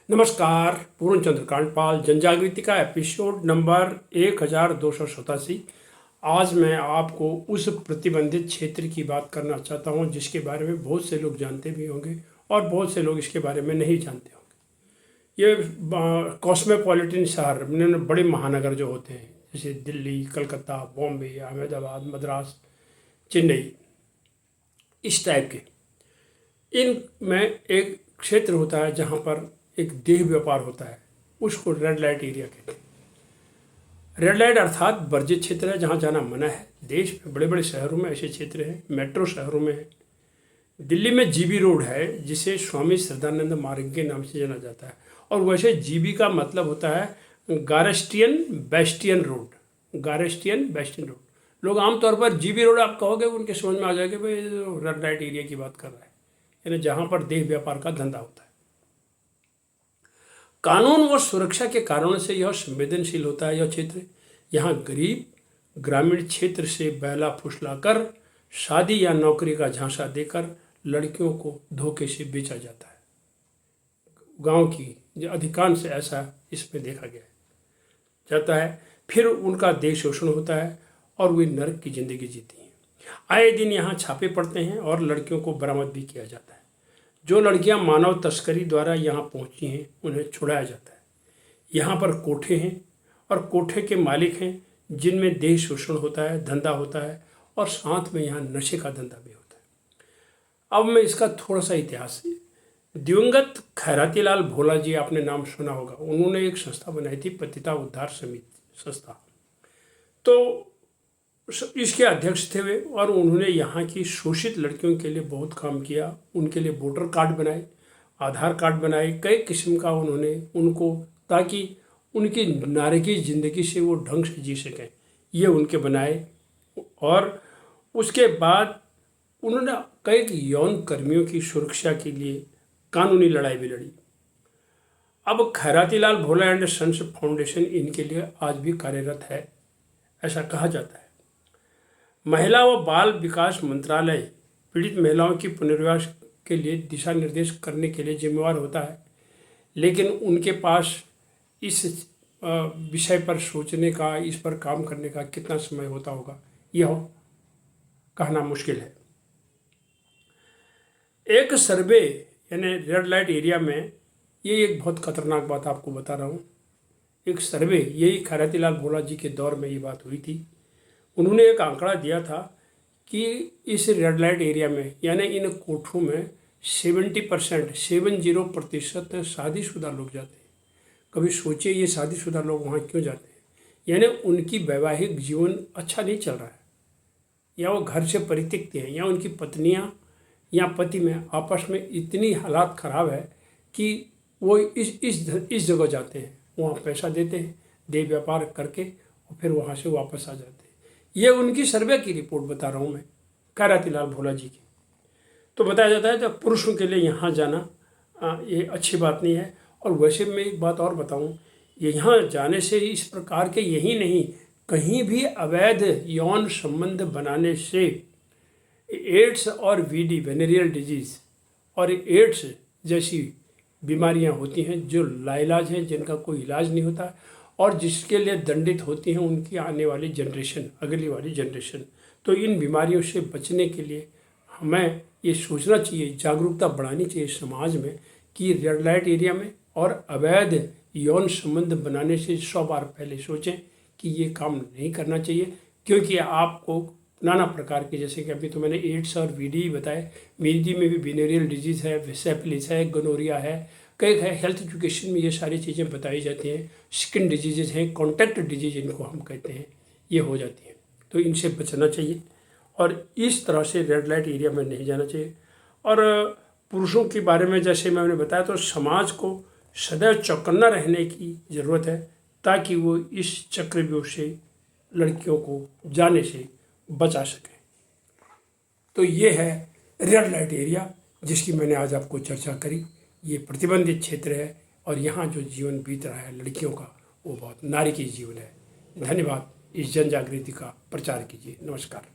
नमस्कार। पूर्ण चंद्र कांडपाल जनजागृति का एपिसोड नंबर 1287। आज मैं आपको उस प्रतिबंधित क्षेत्र की बात करना चाहता हूं जिसके बारे में बहुत से लोग जानते भी होंगे और बहुत से लोग इसके बारे में नहीं जानते होंगे। ये कॉस्मोपॉलिटन शहर, बड़े महानगर जो होते हैं जैसे दिल्ली, कलकत्ता, बॉम्बे, अहमदाबाद, मद्रास, चेन्नई, इस टाइप के, इनमें एक क्षेत्र होता है जहाँ पर एक देह व्यापार होता है, उसको रेड लाइट एरिया कहते हैं। रेड लाइट अर्थात वर्जित क्षेत्र है जहाँ जाना मना है। देश में बड़े बड़े शहरों में ऐसे क्षेत्र हैं, मेट्रो शहरों में है। दिल्ली में जीबी रोड है जिसे स्वामी श्रद्धानंद मार्ग के नाम से जाना जाता है। और वैसे जीबी का मतलब होता है गारस्टियन बेस्टियन रोड। गारस्टियन बेस्टियन रोड, लोग आमतौर पर जीबी रोड आप कहोगे उनके समझ में आ जाएगा भाई रेड लाइट एरिया की बात कर रहा है, यानी जहाँ पर देह व्यापार का धंधा होता है। कानून व सुरक्षा के कारणों से यह संवेदनशील होता है। यह क्षेत्र, यहाँ गरीब ग्रामीण क्षेत्र से बहला फुसलाकर शादी या नौकरी का झांसा देकर लड़कियों को धोखे से बेचा जाता है। गांव की अधिकांश ऐसा इसमें देखा गया जाता है। फिर उनका देह शोषण होता है और वे नरक की जिंदगी जीती हैं। आए दिन यहाँ छापे पड़ते हैं और लड़कियों को बरामद भी किया जाता है। जो लड़कियां मानव तस्करी द्वारा यहाँ पहुँची हैं उन्हें छुड़ाया जाता है। यहाँ पर कोठे हैं और कोठे के मालिक हैं जिनमें देह शोषण होता है, धंधा होता है और साथ में यहाँ नशे का धंधा भी होता है। अब मैं इसका थोड़ा सा इतिहास, दिवंगत खैरातीलाल भोला जी, आपने नाम सुना होगा, उन्होंने एक संस्था बनाई थी, पतिता उद्धार समिति संस्था। तो इसके अध्यक्ष थे वे और उन्होंने यहाँ की शोषित लड़कियों के लिए बहुत काम किया। उनके लिए वोटर कार्ड बनाए, आधार कार्ड बनाए, कई किस्म का उन्होंने उनको, ताकि उनकी नारकी ज़िंदगी से वो ढंग से जी सकें, ये उनके बनाए। और उसके बाद उन्होंने कई यौन कर्मियों की सुरक्षा के लिए कानूनी लड़ाई भी लड़ी। अब खैरातीलाल भोला एंड सन्स फाउंडेशन इनके लिए आज भी कार्यरत है, ऐसा कहा जाता है। महिला व बाल विकास मंत्रालय पीड़ित महिलाओं की पुनर्वास के लिए दिशा निर्देश करने के लिए जिम्मेवार होता है, लेकिन उनके पास इस विषय पर सोचने का, इस पर काम करने का कितना समय होता होगा यह कहना मुश्किल है। एक सर्वे, यानी रेड लाइट एरिया में, ये एक बहुत खतरनाक बात आपको बता रहा हूँ। एक सर्वे, यही खैरातीलाल भोला जी के दौर में ये बात हुई थी। उन्होंने एक आंकड़ा दिया था कि इस रेड लाइट एरिया में, यानी इन कोठों में 70% शादीशुदा लोग जाते हैं। कभी सोचिए ये शादीशुदा लोग वहाँ क्यों जाते हैं? यानी उनकी वैवाहिक जीवन अच्छा नहीं चल रहा है, या वो घर से परित्यक्त हैं, या उनकी पत्नियाँ या पति में आपस में इतनी हालात ख़राब है कि वो इस जगह जाते हैं, वहाँ पैसा देते हैं, देह व्यापार करके और फिर वहाँ से वापस आ जाते हैं। ये उनकी सर्वे की रिपोर्ट बता रहा हूँ मैं, खैरातीलाल भोला जी की। तो बताया जाता है कि पुरुषों के लिए यहाँ जाना ये अच्छी बात नहीं है। और वैसे मैं एक बात और बताऊँ, यहाँ जाने से इस प्रकार के, यही नहीं, कहीं भी अवैध यौन संबंध बनाने से एड्स और वीडी, वेनेरियल डिजीज़ और एड्स जैसी बीमारियाँ होती हैं जो लाइलाज हैं, जिनका कोई इलाज नहीं होता और जिसके लिए दंडित होती हैं उनकी आने वाली जनरेशन, अगली वाली जनरेशन। तो इन बीमारियों से बचने के लिए हमें ये सोचना चाहिए, जागरूकता बढ़ानी चाहिए समाज में कि रेड लाइट एरिया में और अवैध यौन संबंध बनाने से 100 बार पहले सोचें कि ये काम नहीं करना चाहिए, क्योंकि आपको नाना प्रकार के, जैसे कि अभी तो मैंने एड्स और वीडी बताए, वीडी में भी वेनेरियल डिजीज़ है, सिफिलिस है, गोनोरिया है, कई है। हेल्थ एजुकेशन में ये सारी चीज़ें बताई जाती हैं। स्किन डिजीज़ हैं, कॉन्टैक्ट डिजीज इनको हम कहते हैं, ये हो जाती हैं। तो इनसे बचना चाहिए और इस तरह से रेड लाइट एरिया में नहीं जाना चाहिए। और पुरुषों के बारे में जैसे मैंने बताया, तो समाज को सदैव चौकन्ना रहने की ज़रूरत है ताकि वो इस चक्रव्यूह से लड़कियों को जाने से बचा सकें। तो ये है रेड लाइट एरिया जिसकी मैंने आज आपको चर्चा करी। ये प्रतिबंधित क्षेत्र है और यहाँ जो जीवन बीत रहा है लड़कियों का, वो बहुत नारी की जीवन है। धन्यवाद। इस जन जागृति का प्रचार कीजिए। नमस्कार।